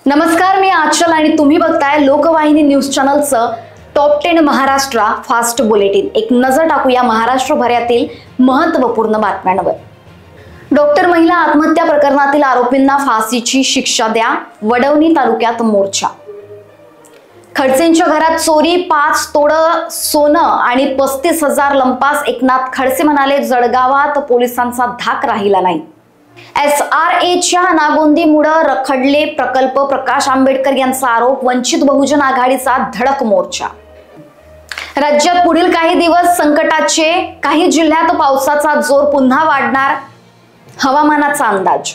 नमस्कार, मी आचल आणि तुम्ही बघताय लोकवाहिनी न्यूज चॅनलचं टॉप 10 महाराष्ट्र फास्ट बुलेटिन। एक नजर टाकूया महाराष्ट्रभरातील महत्त्वपूर्ण बातम्यांवर। डॉक्टर महिला आत्महत्या प्रकरणातील आरोपींना फाशीची शिक्षा द्या, वडवणी तालुक्यात मोर्चा। खडसेंच्या घरात चोरी, 5 तोळं सोनं आणि 35,000 लंपास। एकनाथ खडसे म्हणाले, जळगावात पोलिसांचा धाक राहिला नाही। SRAच्या नागोंदीमुळे रखडले प्रकल्प, प्रकाश आंबेडकर यांचा आरोप। वंचित बहुजन आघाडीचा धडक मोर्चा। राज्यात पुढील काही दिवस संकटाचे, काही जिल्ह्यात पावसाचा जोर पुन्हा वाढणार, हवामानाचा अंदाज।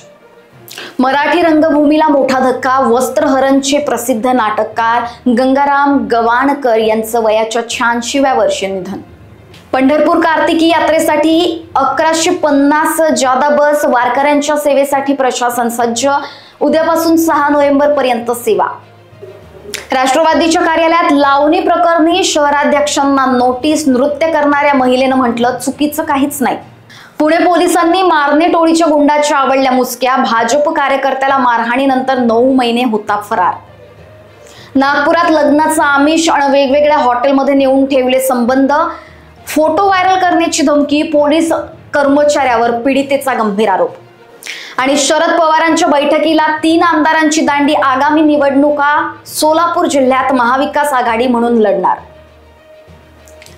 मराठी रंगभूमीला मोठा धक्का, वस्त्रहरणचे प्रसिद्ध नाटककार गंगाराम गवाणकर यांचं वयाच्या 86व्या वर्षी निधन। पंढरपूर कार्तिकी यात्रेसाठी 1150 जादा बस, वारकऱ्यांच्या सेवेसाठी प्रशासन सज्ज। उद्यापासून 6 नोव्हेंबर पर्यंत सेवा। राष्ट्रवादीच्या कार्यालयात लावणी प्रकरणी शहराध्यक्षांना नोटीस। नृत्य करणाऱ्या महिलेनं म्हटलं, चुकीचं काहीच नाही। पुणे पोलिसांनी मारणे टोळीच्या गुंडाच्या आवडल्या मुसक्या। भाजप कार्यकर्त्याला मारहाणीनंतर 9 महिने होता फरार। नागपुरात लग्नाचा आमिष आणि वेगवेगळ्या हॉटेलमध्ये नेऊन ठेवले संबंध, फोटो व्हायरल करण्याची धमकी। पोलीस कर्मचाऱ्यावर पीडितेचा गंभीर आरोप। आणि शरद पवारांच्या बैठकीला 3 आमदारांची दांडी। आगामी निवडणुका सोलापूर जिल्ह्यात महाविकास आघाडी म्हणून लढणार।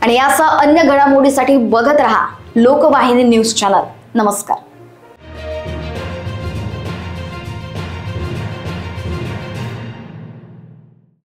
आणि यासह अन्य घडामोडीसाठी बघत रहा लोकवाहिनी न्यूज चॅनल। नमस्कार।